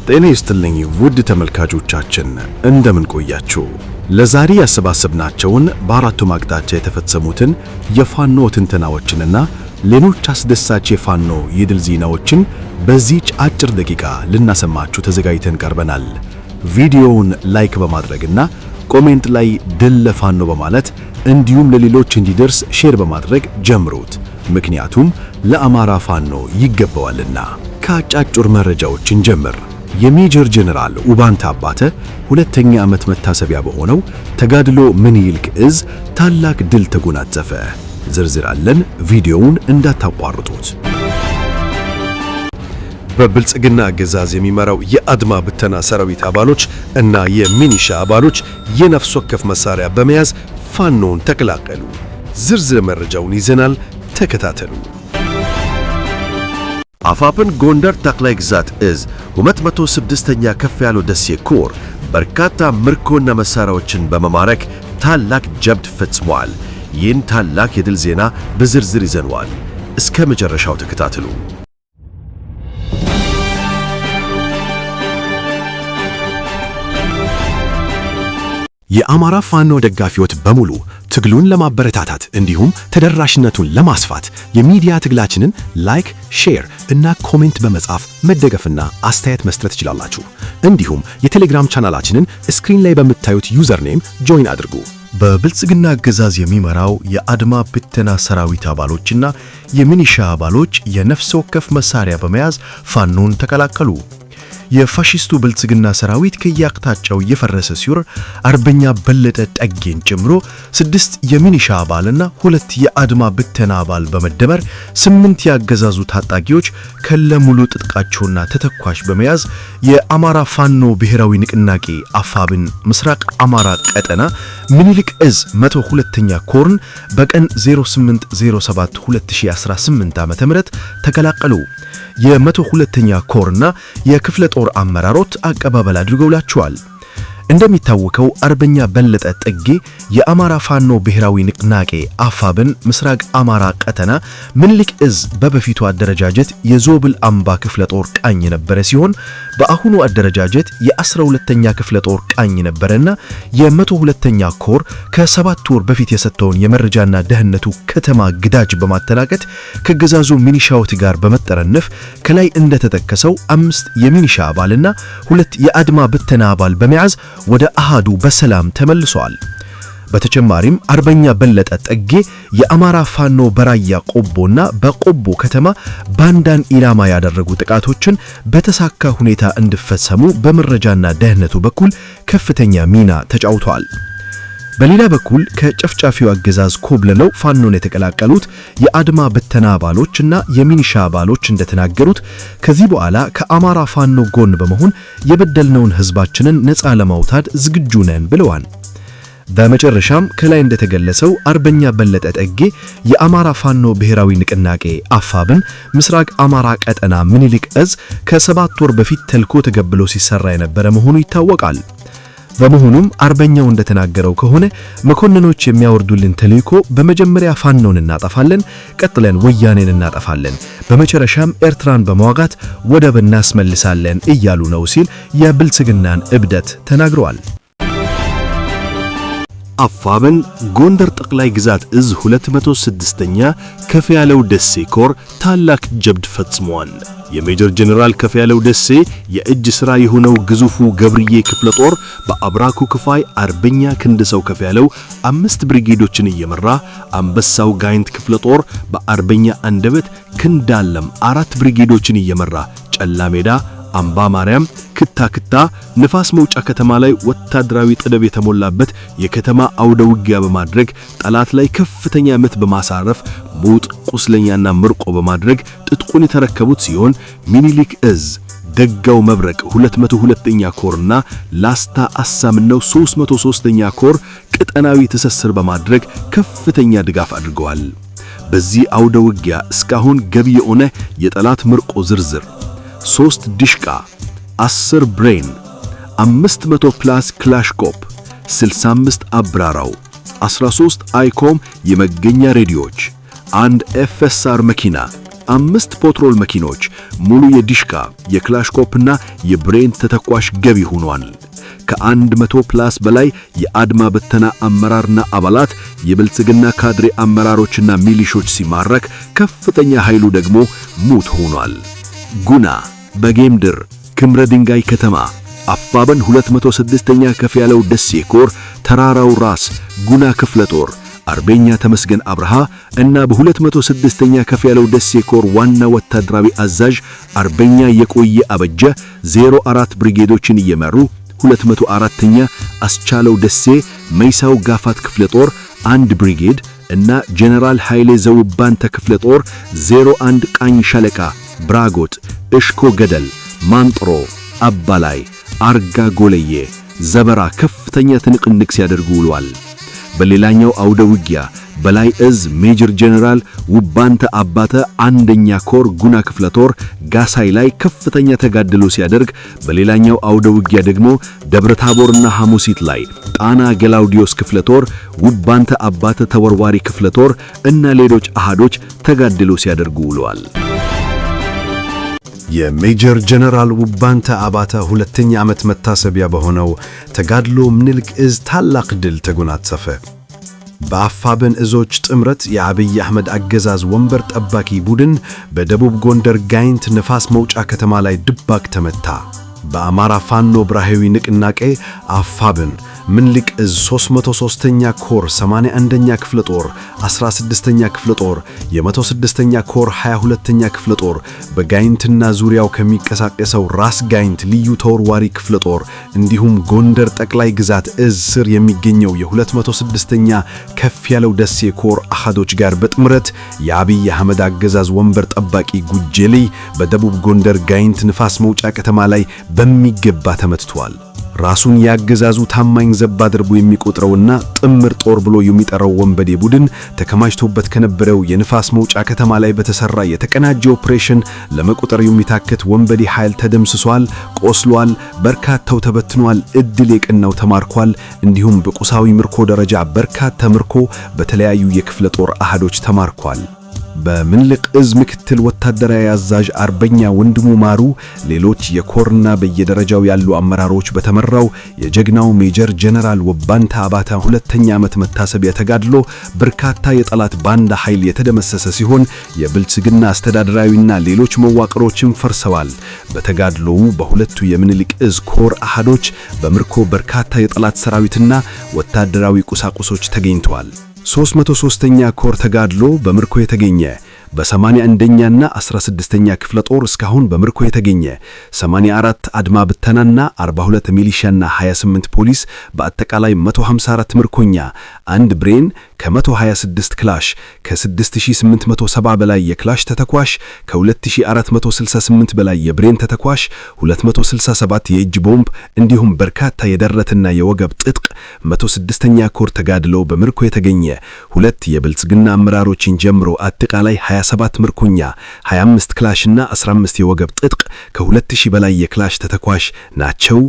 ጤና ይስጥልኝ ውድ ተመልካቾቻችን እንደምን ቆያችሁ? ለዛሬ ያሰባሰብናቸውን በአራቱም አቅጣጫ የተፈጸሙትን የፋኖ ትንተናዎችንና ሌሎች አስደሳች የፋኖ የድል ዜናዎችን በዚህ አጭር ደቂቃ ልናሰማችሁ ተዘጋጅተን ቀርበናል። ቪዲዮውን ላይክ በማድረግና ኮሜንት ላይ ድል ለፋኖ በማለት እንዲሁም ለሌሎች እንዲደርስ ሼር በማድረግ ጀምሩት። ምክንያቱም ለአማራ ፋኖ ይገባዋልና። ከአጫጭር መረጃዎችን ጀምር። የሜጀር ጀነራል ኡባንታ አባተ ሁለተኛ ዓመት መታሰቢያ በሆነው ተጋድሎ ምኒልክ እዝ ታላቅ ድል ተጎናጸፈ። ዝርዝር አለን፣ ቪዲዮውን እንዳታቋርጡት። በብልጽግና አገዛዝ የሚመራው የአድማ ብተና ሰራዊት አባሎች እና የሚኒሻ አባሎች የነፍስ ወከፍ መሳሪያ በመያዝ ፋኖን ተቀላቀሉ። ዝርዝር መረጃውን ይዘናል፣ ተከታተሉ። አፋብን ጎንደር ጠቅላይ ግዛት እዝ 206ኛ ከፍ ያለው ደሴ ኮር በርካታ ምርኮና መሳሪያዎችን በመማረክ ታላቅ ጀብድ ፈጽሟል። ይህን ታላቅ የድል ዜና በዝርዝር ይዘነዋል። እስከ መጨረሻው ተከታተሉ። የአማራ ፋኖ ደጋፊዎች በሙሉ ትግሉን ለማበረታታት እንዲሁም ተደራሽነቱን ለማስፋት የሚዲያ ትግላችንን ላይክ፣ ሼር እና ኮሜንት በመጻፍ መደገፍና አስተያየት መስጠት ትችላላችሁ። እንዲሁም የቴሌግራም ቻናላችንን ስክሪን ላይ በምታዩት ዩዘርኔም ጆይን አድርጉ። በብልጽግና አገዛዝ የሚመራው የአድማ ብተና ሰራዊት አባሎችና የሚኒሻ አባሎች የነፍስ ወከፍ መሳሪያ በመያዝ ፋኖን ተቀላቀሉ። የፋሺስቱ ብልጽግና ሰራዊት ከያቅጣጫው እየፈረሰ ሲሆን አርበኛ በለጠ ጠጌን ጨምሮ 6 የሚኒሻ አባልና 2 የአድማ ብተና አባል በመደመር 8 ያገዛዙ ታጣቂዎች ከለሙሉ ጥጥቃቸውና ተተኳሽ በመያዝ የአማራ ፋኖ ብሔራዊ ንቅናቄ አፋብን ምስራቅ አማራ ቀጠና ምኒልክ እዝ 102ኛ ኮርን በቀን 08/07/2018 ዓ.ም ተቀላቀሉ። የ102ኛ ኮርና የክፍለ ጦር አመራሮች አቀባበል አድርገውላቸዋል። እንደሚታወቀው አርበኛ በለጠ ጠጌ የአማራ ፋኖ ብሔራዊ ንቅናቄ አፋብን ምስራቅ አማራ ቀጠና ምኒልክ እዝ በበፊቱ አደረጃጀት የዞብል አምባ ክፍለ ጦር ቃኝ የነበረ ሲሆን በአሁኑ አደረጃጀት የ12ኛ ክፍለ ጦር ቃኝ ነበረና የ102ኛ ኮር ከ7 ወር በፊት የሰጠውን የመረጃና ደህንነቱ ከተማ ግዳጅ በማጠናቀቅ ከገዛዙ ሚኒሻዎች ጋር በመጠረነፍ ከላይ እንደተጠቀሰው 5 የሚኒሻ አባልና 2 የአድማ ብተና አባል በመያዝ ወደ አሃዱ በሰላም ተመልሷል። በተጨማሪም አርበኛ በለጠ ጠጌ የአማራ ፋኖ በራያ ቆቦና በቆቦ ከተማ ባንዳን ኢላማ ያደረጉ ጥቃቶችን በተሳካ ሁኔታ እንዲፈጸሙ በመረጃና ደህንነቱ በኩል ከፍተኛ ሚና ተጫውቷል። በሌላ በኩል ከጨፍጫፊው አገዛዝ ኮብልለው ፋኖን የተቀላቀሉት የአድማ ብተና አባሎችና የሚኒሻ አባሎች እንደተናገሩት ከዚህ በኋላ ከአማራ ፋኖ ጎን በመሆን የበደልነውን ህዝባችንን ነፃ ለማውጣት ዝግጁ ነን ብለዋል። በመጨረሻም ከላይ እንደተገለጸው አርበኛ በለጠ ጠጌ የአማራ ፋኖ ብሔራዊ ንቅናቄ አፋብን ምስራቅ አማራ ቀጠና ምኒልክ እዝ ከ7 ወር በፊት ተልኮ ተቀብሎ ሲሰራ የነበረ መሆኑ ይታወቃል። በመሆኑም አርበኛው እንደተናገረው ከሆነ መኮንኖች የሚያወርዱልን ተልእኮ በመጀመሪያ ፋኖን እናጠፋለን፣ ቀጥለን ወያኔን እናጠፋለን፣ በመጨረሻም ኤርትራን በመዋጋት ወደብ እናስመልሳለን እያሉ ነው ሲል የብልጽግናን እብደት ተናግረዋል። አፋብን ጎንደር ጠቅላይ ግዛት እዝ 206ኛ ከፍ ያለው ደሴ ኮር ታላቅ ጀብድ ፈጽሟል። የሜጀር ጀነራል ከፍ ያለው ደሴ የእጅ ሥራ የሆነው ግዙፉ ገብርዬ ክፍለ ጦር በአብራኩ ክፋይ አርበኛ ክንድሰው ከፍ ያለው 5 ብሪጌዶችን እየመራ አንበሳው ጋይንት ክፍለ ጦር በአርበኛ አንደበት ክንዳለም 4 ብሪጌዶችን እየመራ ጨላሜዳ አምባ ማርያም ክታ ንፋስ መውጫ ከተማ ላይ ወታደራዊ ጥበብ የተሞላበት የከተማ አውደ ውጊያ በማድረግ ጠላት ላይ ከፍተኛ ምት በማሳረፍ ሞት ቁስለኛና ምርቆ በማድረግ ጥጥቁን የተረከቡት ሲሆን ሚኒሊክ እዝ ደጋው መብረቅ 202ኛ ኮርና ላስታ አሳምነው 303ኛ ኮር ቀጠናዊ ትስስር በማድረግ ከፍተኛ ድጋፍ አድርገዋል። በዚህ አውደ ውጊያ እስካሁን ገቢ የሆነ የጠላት ምርቆ ዝርዝር 3 ዲሽቃ፣ 10 ብሬን፣ 500 ፕላስ ክላሽኮፕ፣ 65 አብራራው፣ 13 አይኮም የመገኛ ሬዲዮች፣ 1 ኤፍኤስአር መኪና፣ 5 ፓትሮል መኪኖች፣ ሙሉ የዲሽቃ የክላሽኮፕና የብሬን ተተኳሽ ገቢ ሆኗል። ከ100 ፕላስ በላይ የአድማ በተና አመራርና አባላት የብልጽግና ካድሬ አመራሮችና ሚሊሾች ሲማረክ ከፍተኛ ኃይሉ ደግሞ ሙት ሆኗል። ጉና በጌምድር ክምረ ድንጋይ ከተማ አፋበን 206ኛ ከፍ ያለው ደሴ ኮር ተራራው ራስ ጉና ክፍለ ጦር አርበኛ ተመስገን አብርሃ እና በ206ኛ ከፍ ያለው ደሴ ኮር ዋና ወታደራዊ አዛዥ አርበኛ የቆየ አበጀ 04 ብሪጌዶችን እየመሩ 204ኛ አስቻለው ደሴ መይሳው ጋፋት ክፍለ ጦር 1 ብሪጌድ እና ጀነራል ኃይሌ ዘውባንተ ክፍለ ጦር 01 ቃኝ ሻለቃ ብራጎት እሽኮ ገደል ማንጥሮ አባላይ አርጋ ጎለዬ ዘበራ ከፍተኛ ትንቅንቅ ሲያደርጉ ውለዋል። በሌላኛው አውደ ውጊያ በላይ እዝ ሜጀር ጀነራል ውባንተ አባተ አንደኛ ኮር ጉና ክፍለ ጦር ጋሳይ ላይ ከፍተኛ ተጋድሎ ሲያደርግ፣ በሌላኛው አውደ ውጊያ ደግሞ ደብረታቦርና ሐሙሲት ላይ ጣና ገላውዲዮስ ክፍለ ጦር ውባንተ አባተ ተወርዋሪ ክፍለ ጦር እና ሌሎች አሃዶች ተጋድሎ ሲያደርጉ ውለዋል። የሜጀር ጀነራል ውባንተ አባተ ሁለተኛ ዓመት መታሰቢያ በሆነው ተጋድሎ ምኒልክ እዝ ታላቅ ድል ተጎናጸፈ። በአፋብን እዞች ጥምረት የአብይ አህመድ አገዛዝ ወንበር ጠባቂ ቡድን በደቡብ ጎንደር ጋይንት ንፋስ መውጫ ከተማ ላይ ድባቅ ተመታ። በአማራ ፋኖ ብርሃዊ ንቅናቄ አፋብን ምኒልክ እዝ 303ኛ ኮር 81ኛ ክፍለ ጦር 16ኛ ክፍለ ጦር የ106ኛ ኮር 22ኛ ክፍለ ጦር በጋይንትና ዙሪያው ከሚንቀሳቀሰው ራስ ጋይንት ልዩ ተወርዋሪ ክፍለ ጦር እንዲሁም ጎንደር ጠቅላይ ግዛት እዝ ስር የሚገኘው የ206ኛ ከፍ ያለው ደሴ ኮር አሃዶች ጋር በጥምረት የአብይ አህመድ አገዛዝ ወንበር ጠባቂ ጉጀሌ በደቡብ ጎንደር ጋይንት ንፋስ መውጫ ከተማ ላይ በሚገባ ተመትቷል። ራሱን ያገዛዙ ታማኝ ዘብ አድርጎ የሚቆጥረውና ጥምር ጦር ብሎ የሚጠራው ወንበዴ ቡድን ተከማችቶበት ከነበረው የንፋስ መውጫ ከተማ ላይ በተሰራ የተቀናጀ ኦፕሬሽን ለመቆጠር የሚታከት ወንበዴ ኃይል ተደምስሷል፣ ቆስሏል፣ በርካታው ተበትኗል፣ እድል የቀናው ተማርኳል። እንዲሁም በቁሳዊ ምርኮ ደረጃ በርካታ ምርኮ በተለያዩ የክፍለ ጦር አሃዶች ተማርኳል። በምኒልክ እዝ ምክትል ወታደራዊ አዛዥ አርበኛ ወንድሙ ማሩ ሌሎች የኮርና በየደረጃው ያሉ አመራሮች በተመራው የጀግናው ሜጀር ጀነራል ውባንተ አባተ ሁለተኛ ዓመት መታሰቢያ ተጋድሎ በርካታ የጠላት ባንዳ ኃይል የተደመሰሰ ሲሆን የብልጽግና አስተዳደራዊና ሌሎች መዋቅሮችም ፈርሰዋል። በተጋድሎው በሁለቱ የምኒልክ እዝ ኮር አሃዶች በምርኮ በርካታ የጠላት ሰራዊትና ወታደራዊ ቁሳቁሶች ተገኝተዋል። 303ኛ ኮር ተጋድሎ በምርኮ የተገኘ በ81ኛና 16ኛ ክፍለ ጦር እስካሁን በምርኮ የተገኘ 84 አድማ ብተናና 42 ሚሊሻና 28 ፖሊስ በአጠቃላይ 154 ምርኮኛ፣ አንድ ብሬን ከ126 ክላሽ ከ6870 በላይ የክላሽ ተተኳሽ ከ2468 በላይ የብሬን ተተኳሽ 267 የእጅ ቦምብ እንዲሁም በርካታ የደረትና የወገብ ጥጥቅ 106ኛ ኮር ተጋድሎ በምርኮ የተገኘ ሁለት የብልጽግና አመራሮችን ጀምሮ አጠቃላይ 27 ምርኮኛ 25 ክላሽና 15 የወገብ ጥጥቅ ከ2000 በላይ የክላሽ ተተኳሽ ናቸው።